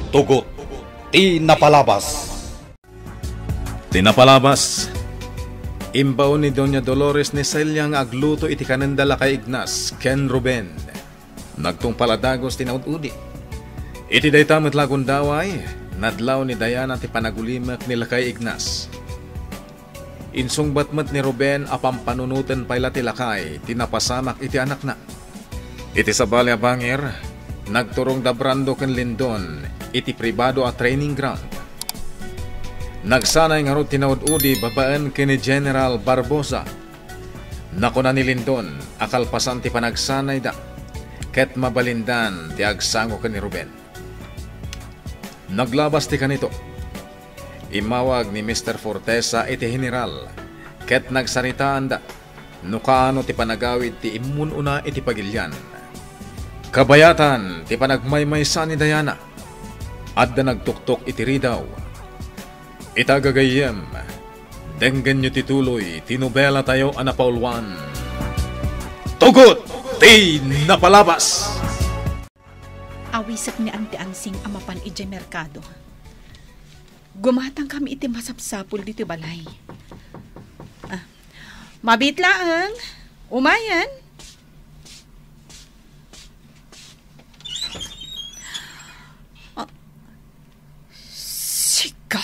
Tugot, tinapalabas. Tinapalabas. Imbaw ni Doña Dolores ni Celia nga agluto iti kanendala kay Ignas, Ken Ruben. Nagtung paladagos tinaud-udi. Iti daytamit lagon daway, nadlaw ni Diana ti panagulimak nila kay Ignas. Insung batmat ni Ruben apam panunutan payla ti lakay, tinapasamak iti anak na. Iti sabali a bangir, nagturong dabrando ken Lindon, iti pribado a training ground. Nagsanay nga ro tinaud-udi babaan kini General Barbosa. Nakuna ni Lindon, akalpasan ti panagsanay da, ket mabalindan ti agsango ken ni Ruben. Naglabas ti kanito. Imawag ni Mr. Fortesa iti general, ket nagsaritaan da, no kaano ti panagawid ti imun una iti pagilyan. Kabayatan ti panagmaymaysa ni Diana, adda nagtuktok iti ridaw. Itagagayem, denggan nyo tituloy, tinubela tayo anapaulwan. Tugot, tinapalabas! Awisap ni Ante Ansing amapan iti merkado. Gumatang kami iti masapsapul dito balay. Mabitlaang, umayan. Sika.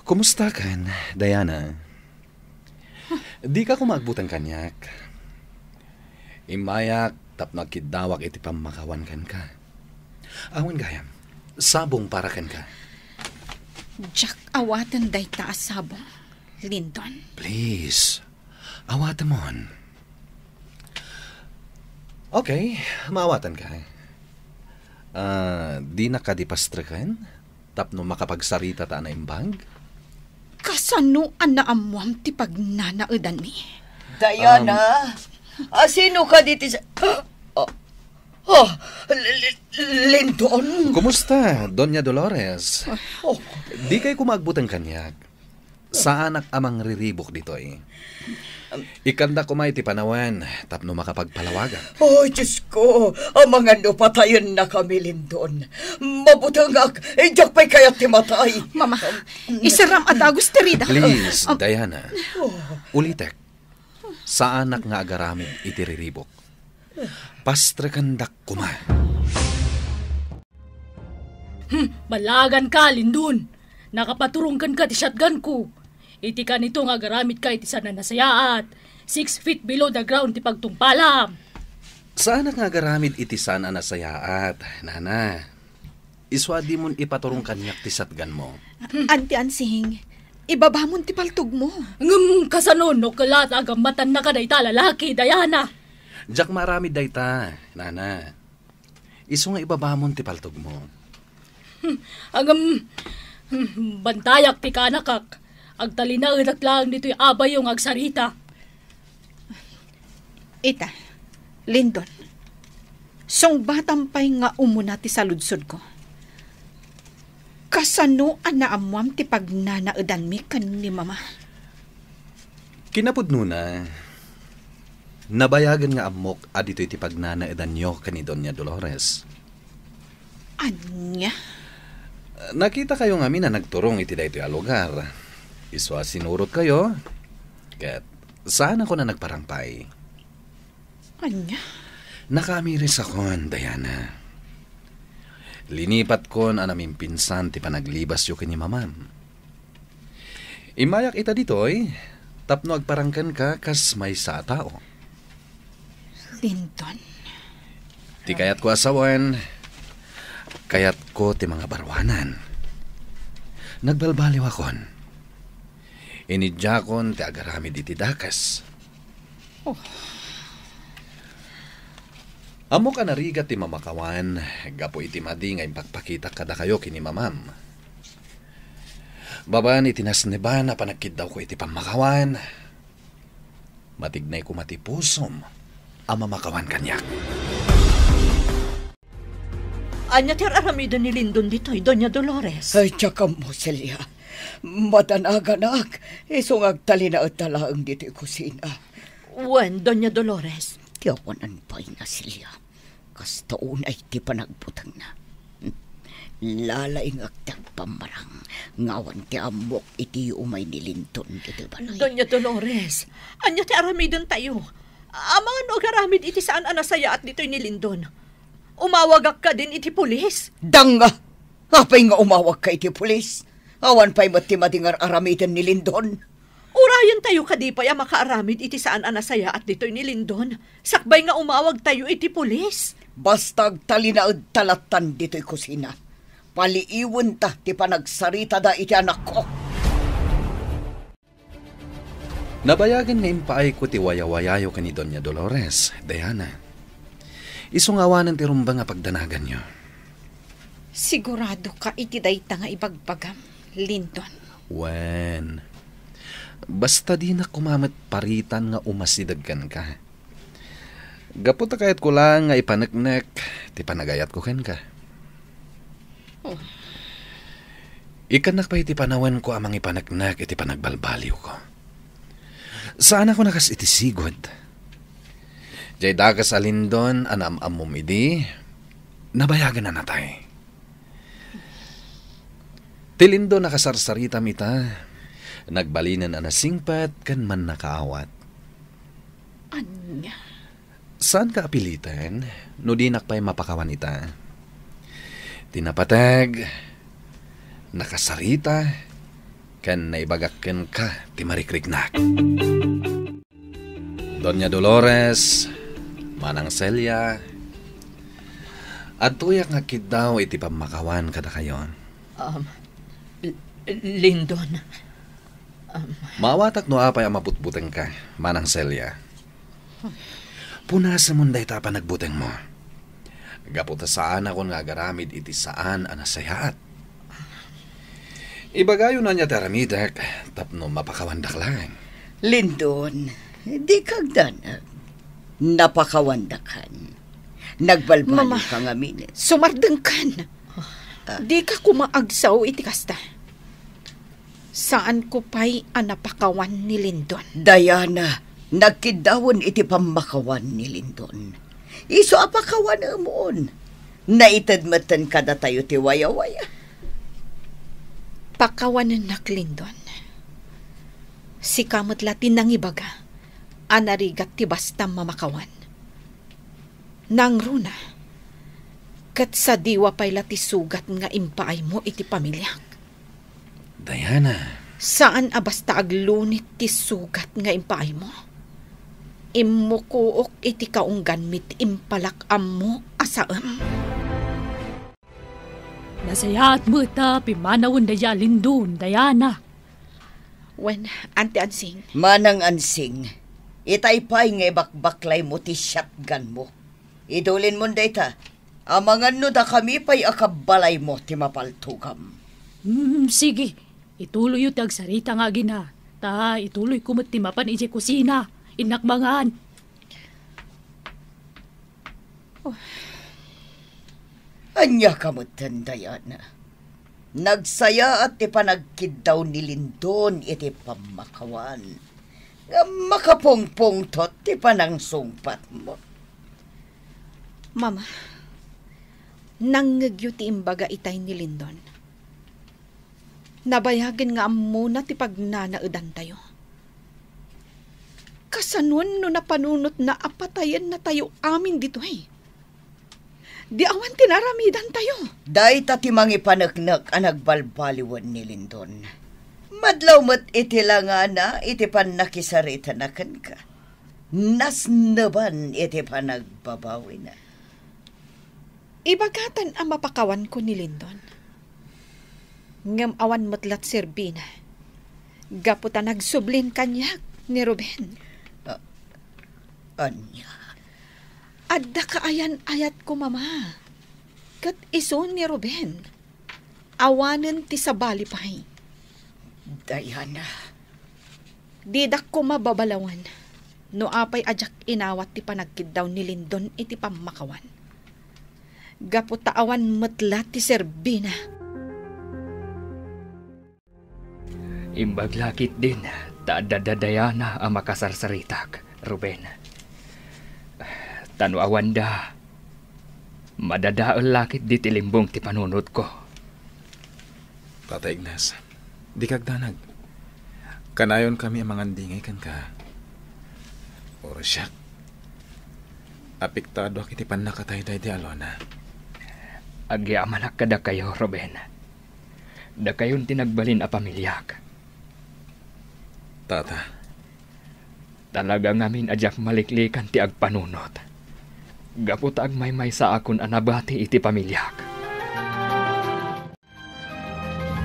Kumusta kan, Diana? Di ka kumagbutan kanyak. Imayak tap nagkidawak iti pamakawan kan ka. Awan gayam, sabong para kan ka. Jack, awatan day taas sabong. Lindon. Please, awatan mo. Okay, maawatan ka. Di nakadipastra kan? Tapno makapagsarita ta na imbag? Kasano anaamuam ti pagnanaudan mi? Diana, sino ka dito sa... Lindon? Kumusta, Doña Dolores? Di kayo kumagbutan kanyak. Sa anak amang riribok dito eh. Ikanda ko may ti panawan, tapno makapagpalawagan. Oh, Diyos ko, ang mga patayon na kami, Lindon. Mabutangak, jak pa'y kaya timatay. Mama, isaram at agos terida. Please, Diana. Ulitek, sa anak nga agaramid iti riribok. Pastrakandak kuma. Balagan ka, Lindon. Nakapaturungkan ka ti shotgun ko. Iti ka nito nga garamit ka iti sana nasayaat. 6 feet below the ground ti pagtungpalam. Saan nga garamid iti sana nasayaat, Nana? Iswadi mon ipaturong kanyak ti shotgun mo. Ante Ansing, ibaba mo ti paltog mo. Kasanon no kalat agambatan na ka dayta lalaki, Diana. Jak marami dayta, Nana. Isu nga ibabamon ti paltog mo. Bantayak ti kanakak. Agtalinaenak lang dito'y abay yung agsarita. Ita, Lindon, song batampay nga umuna ti saludsod ko. Kasano anaamuam ti pagnanaedan mi kan ni Mama? Kinapudno na. Nabayagan nga amok adito'y ti pagnanaedan nyo kani Doña Dolores. Anya? Nakita kayo nga na nagturong iti daytoy a lugar. Iswa sinurot kayo. Ket saan ako na nagparangpay? Anya? Nakamiris akon, Diana. Linipat kon anaming pinsan ti panaglibas yu kini Mamam. Imayak ita ditoy, tapno agparangkan ka kas may sa tao. Lindon? Ti kayat ko asawan, kayat ko ti mga barwanan. Nagbalbaliw akon. Inidjakon ti agaramid iti dakas. Amo ka narigat ti mamakawan, gapo iti madi nga impagpakita kada kayo kini Mamam. Baban iti nasneban na panagkid daw ko iti pamakawan. Matignay ko matipusom, ang mamakawan kanyak. Anya ti aramidan ni Lindon dito'y, Doña Dolores? Ay, tsaka mo, Celia. Matanaga-nak, isong agtalina at talaang dito kusina. Wen, Doña Dolores? Tiyawanan pa na, Celia. Kastaon ay di pa nagbutang na. Lalaing agtag pamarang. Ngawan ti amok iti umay ni Linton iti balay. Doña Dolores, anya ti aramidon tayo. Amangan no garamid iti saan anasaya at dito'y ni Lindon. Umawagak ka din iti pulis. Danga! Apay nga umawag ka iti pulis. Awan pa'y matimadingar aramidan ni Lindon. Urayan tayo kadipay ang makaaramid iti saan anasaya at dito'y ni Lindon. Sakbay nga umawag tayo iti pulis. Bastag talinaad talatan dito'y kusina. Paliiwan ta ti panagsarita da iti anak ko. Nabayagan nga impaay ko ti wayawayayo ka ni Doña Dolores, Diana. Isungawanan ti rumba nga pagdanagan nyo. Sigurado ka iti dayta nga ibagbagam, Lindon. Wen, basta di na kumamat paritan nga umasidagkan ka. Gaputa kayat ko lang nga ipaneknek, ti panagayat ko ken ka. Oh. Ikanak pa iti panawan ko amang ipaneknek iti panagbalbaliw ko. Saan ako nakas iti sigod? Jay dagas alindon anam-amom idi, nabayagan na natay. Tilindo nakasarsarita mita, nagbalinan anasingpat kan man nakaawat. Anya? Saan ka apilitan, no di nakpay mapakawan ita? Tinapatag, nakasarita, kan naibagakken ka ti marikriknak. Doña Dolores, Manang Celia, at tuyak nga kid daw iti pamakawan kada kayo. Lindon. Mawatak no apay ang maputbuteng ka, Manang Celia. Punasa munday tapa nagbuteng mo. Gaputa saan ako nga garamid iti saan anasayaat. Ibagayo na niya taramidak, tapno mapakawandak lang. Lindon, di kagdanag. Napakawandakan. Nagbalbali Mama, ka nga minit. sumardengkan. Di ka kumaagsaw iti kasta. Saan ko pa'y anapakawan ni Lindon? Diana, nagkidawon iti pamakawan ni Lindon. Iso apakawan amon. Naitadmatan kada tayo ti waya-waya. Pakawanan na Lindon. Si kamot latin ng ibaga, anarigat ti basta mamakawan. Nang runa, kat sa diwa pa'y lati sugat nga impaay mo iti pamilyak. Diana. Saan abasta aglunit ti sugat nga impaay mo? Imukuok iti kaunggan mit impalakam mo asaam. Nasayaat mo ita, pimanawon daya Lindon, Diana. When, Auntie Ansing, Manang Ansing, itaypay nga bakbaklay mo ti shotgun mo. Idulin mo dayta, amangan no da kami pa'y akabalay mo ti mapaltugam. Sige, ituloy yung tagsarita nga gina. Ta, ituloy kumatimapan iti kusina. Inakmangan. Anya kamutan, Diana. Nagsaya at ipanagkid daw ni Lindon iti pamakawan. Nga makapungpung tot ti panang sungpat mo. Mama, nanggagyo ti imbaga itay ni Lindon. Nabayagan nga muna ti pagnanaudan tayo. Kasanwan no napanunot na apatayan na tayo amin dito eh. Di awan tinaramidan tayo. Day ti mangipanagnak ang nagbalbaliwan ni Lindon. Madlaw mat iti langana iti panakisarita na kan ka. Nasnaban iti panagbabawi na. Ibagatan ang mapakawan ko ni Lindon. Ngam awan matlat serbina. Gaputa nagsublin kanyak ni Ruben. Anya. Adda kaayan-ayat ko, Mama. Kat iso ni Ruben. Awanan ti sabali pahay. Diana. Didak ko mababalawan. No apay ajak inawat ti panagkid daw ni Lindon iti pamakawan. Gaputa awan matlat ti serbina. Imbaglakit din, taadadadayana ang makasarsaritak, Ruben. Tano awanda, Madadaol lakit di tilimbong ti panunod ko. Tata Ignas, di kagdanag. Kanayon kami ang mga dingay kan ka. Oro siya. Apektado kiti panakatay day di Alona. Agyamanak kada kayo, Ruben. Da kayon tinagbalin a pamilyak. Tata, Talaga ngamin ajak maliklikan ti agpanunot. Gapot agmay-may sa akon anabati iti pamilyak.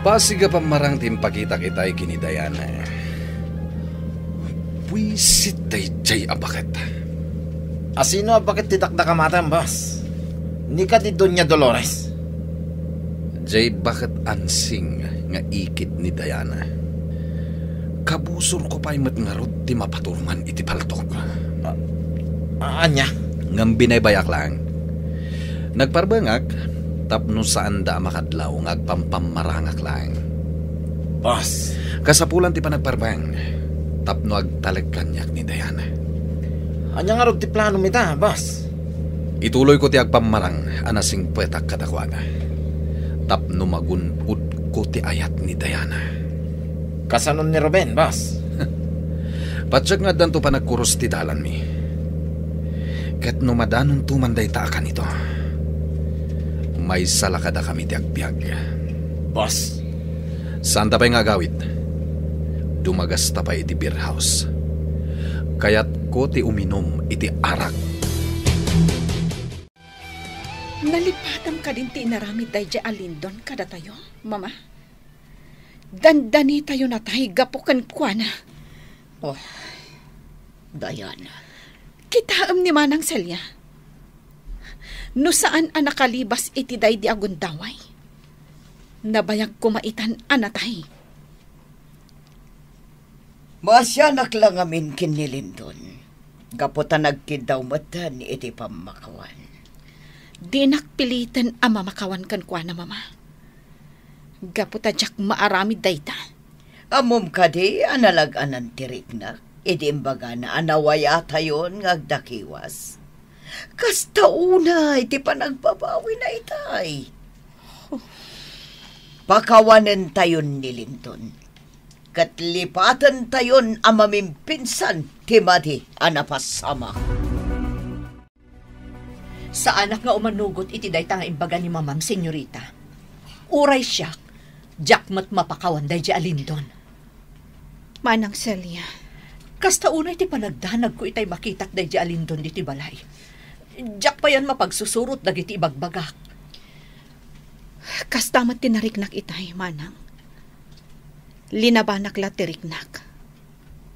Pasiga pamarang timpakita kita'y kinidayan. Puisit tay jay abakat. Asino bakit tidakda kamatan, boss? Ni ka ti Doña Dolores. Jay bakit ansing nga ikit ni Diana. Kabusor ko pa'y matngarod ti mapaturman iti paltok. Anya? Ngam binaybayak lang. Nagparbangak, tapno saan da makadlaw ngagpampamarangak lang. Boss. Kasapulan ti panagparbang, tapno agtalag kanyak ni Diana. Anya nga ti plano mita, boss? Ituloy ko ti agpamarang anasing petak kadakwana. Tapno magunpud ko ti ayat ni Diana. Kasanon ni Ruben, boss? Patsak nga danto pa nagkuros ti dalan mi. Kat no madanon tumanday taakan ito. May salakada kami ti agbyag. Boss? Saan tapay nga gawid? Dumagas tapay iti beer house. Kaya't ko ti uminom iti arak. Nalipatam ka din ti inaramid day di Alindon kada tayo, mama. Dandani tayo na tayo gapukan kwa na. Oh, Diana. Kitaam ni Manang Celia. No saan ang nakalibas iti day di agundaway. Nabayag kumaitan anatay. Masyanak lang amin kinilindon. Gaputan nagkidaw matan iti pamakawan. Di nakpilitan ang mamakawan kan kwa na mama. Gaputadyak maaramid dayta. Amom ka di analag-anan tiriknak. Idi imbaga na anawaya tayon ngagdakiwas. Kasta una iti panagbabawi na itay. Pakawanan tayon nilinton. Katlipatan tayon ang mamimpinsan timadi anapasama. Sa anak nga umanugot iti dayta nga imbaga ni mamam senyorita. Uray siya, jakmat mapakawan day di Alindon. Manang Celia. Kasta unay ti panagdanag ko itay makitak day di Alindon diti balay. Jak pa yan mapagsusurot dagiti ibagbagak. Kastamat tinariknak itay, manang. Linabanak la tiriknak.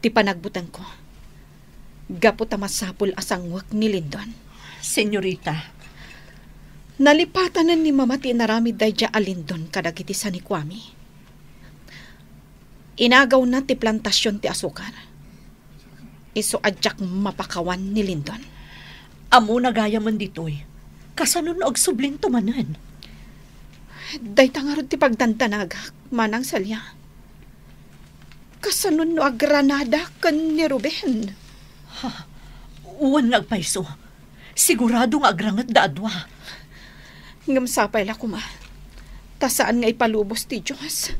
Ti panagbutan ko. Gapot masapul asangwak ni Lindon. Senyorita. Nalipatanan ni mama ti naramid day di Alindon kadagiti sanikwami. Inagaw na ti plantasyon ti asukar. Iso adyak mapakawan ni Lindon. Amo nagaya man ditoy. Kasanon og subling tumanan. Dayta nga ron ti pagdantanag, Manang Celia. Kasanon no agranada kan ni Ruben. Ha, uwan nagpaiso. Sigurado nga agrangat daadwa. Ngamsapay la kuma. Tasaan nga ipalubos ti Diyos.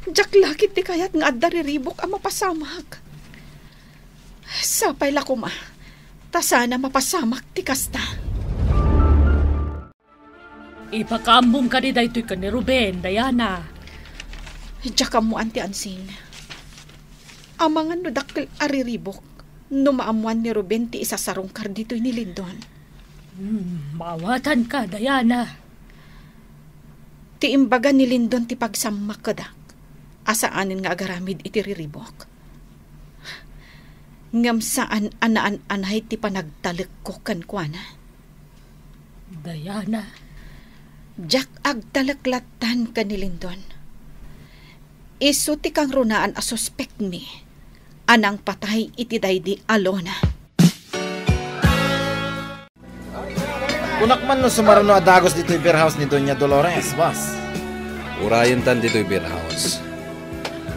Jak lakit ti kayat nga addariribok ang mapasamak. Sapay la kuma. Tasana mapasamak ti kasta. Ipakambong ka di daytoy ka ni Ruben, Diana. Jak mo anti ansing. Amangan no dakkel ariribok. No maamuan ni Ruben ti isasarong kar dito'y ni Lindon. Mawatan ka, Diana. Ti imbaga ni Lindon ti pagsamak kadak. Asaanin nga agaramid iti riribok. Ngam saan anaan-anay ti panagtalik ko kankwana. Diana. Jak agtalaklatan ka ni Lindon. Isu ti kang runaan a suspect mi. Anang patay iti daydi Alona. Kunak man no sumarano adagos dito'y beer house ni Doña Dolores, boss. Urayan tan dito'y beer house.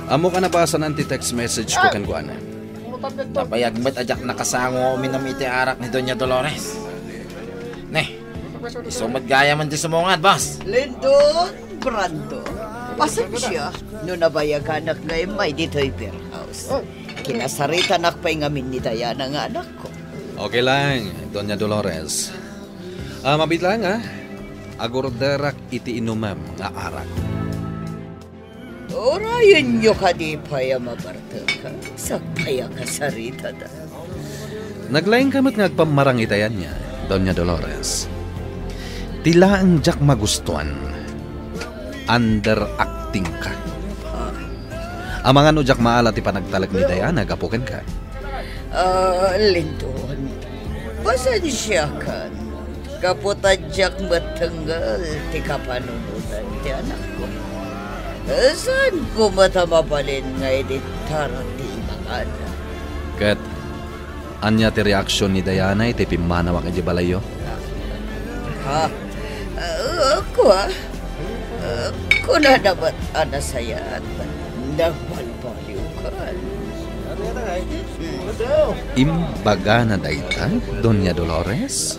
Amo ka nabasan ang text message ko kan kuana. Napayagmat ajak nakasango uminom iti arak ni Doña Dolores. Ne, Isumad gaya man di sumungad, boss. Lindon, Brando. Pasensya, no nabayaganak na may dito'y beer house. Kinasarita nakpay ngamin ni Diana nga anak ko. Okay lang, Doña Dolores. Mabit lang agorderak iti inumam nga arak. Orayon nyo ka di paya mabarta ka. Sagpaya ka sarita da. Naglaing kamot ngagpamarang itayan niya, Doña Dolores. Tila ang jak magustuhan. Underacting ka. Ang mga nujak maalat ipanagtalag ni Diana, gapukin ka. Lindon, pasensya ka. Kaputadyak matanggal, ti kapanunutan ti anak ko. Saan ko matamapalin nga editar ti imangana? Kat, anya ti reaksyon ni Diana iti pimanawak iti balayo? Ako na naman anasaya at nagbalbaliw ka. Imbaga na dayta, Doña Dolores?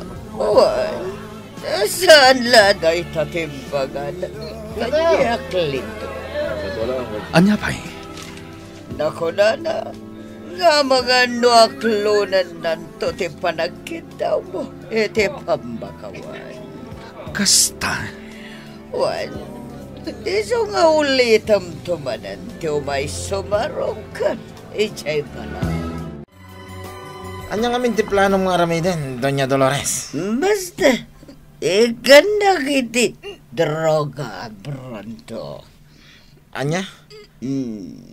Saan la dayta timbaga na kanyak lito? Anya pa'y? Nako na, nga mga nuaklunan nanto ti panagkita mo, iti pambakawan. Kasta? Wan, iso nga ulitam tumanan ti umay sumarokan, ichay pala. Anya nga min ti plano mga aramiden, Doña Dolores? Basta, ganda kiti droga, Brando. Anya?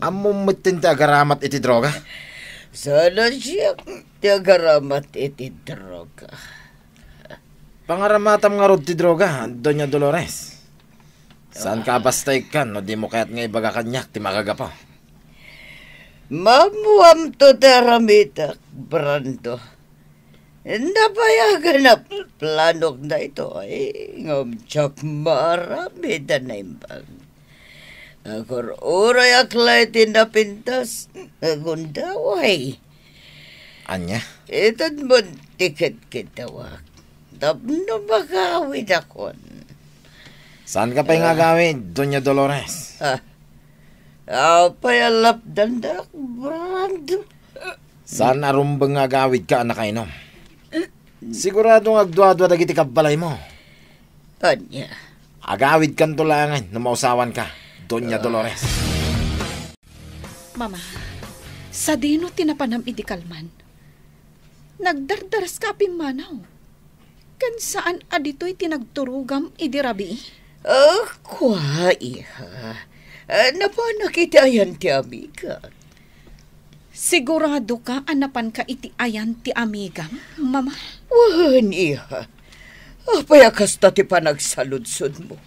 Amo matin ti agaramat iti droga? Sana siya ti agaramat iti droga. Pangaramatam nga rod ti droga, Doña Dolores. Saan ka bastay kan, no di mo kaya't nga ibaga kanyak ti magagapo? Mamuam to daramitak, Brando. Napayagan na planok na ito ay ngamtsak marami da na imbang. Agor uray aklay tinapintas, agundaway. Anya? Itad mo tiket kitawak. Tapno magawid akon. Saan ka pa'y nga gawin, Doña Dolores? Payalap dandak, Brando. Saan arumbang nga gawid ka, anak kainom? Sigurado nga agdwa-dwa dagiti kabalay mo. Anya? Agawid kan tulangan na mausawan ka, Doña Dolores. Mama, sa dino tinapanam iti kalman. Nagdardaras ka pimanaw. Kan saan adito'y tinagturugam iti rabi? Kwa, iha. Napanakitayan ti amiga. Sigurado ka anapan ka iti ayan ti amiga, mama? Wan, iha. Payakas ta ti panagsaludsod mo.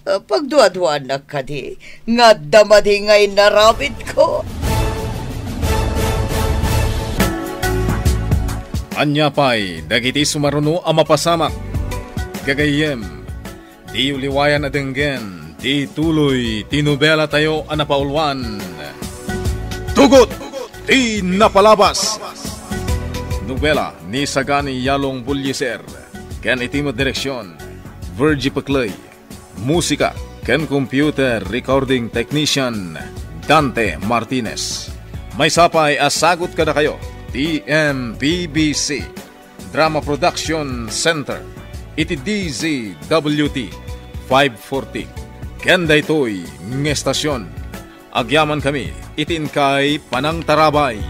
Pagduadwan na ka di, nga damadi nga'y narabit ko. Anya pa'y dagiti sumaruno ang mapasamak. Gagayem, di uliwayan adenggen, di tuloy, tinubela tayo ang napaulwan. Tugot! Di napalabas! Nobela ni Sagani Yalong Bulyeser, ken itimo direksyon, Virgie Paclay. Musika ken computer recording technician, Dante Martinez. May sapay asagot kada kayo, TMPBC Drama Production Center, iti DZWT 540. Ken daytoy ng estasyon. Agyaman kami, itin kay Panang Tarabay.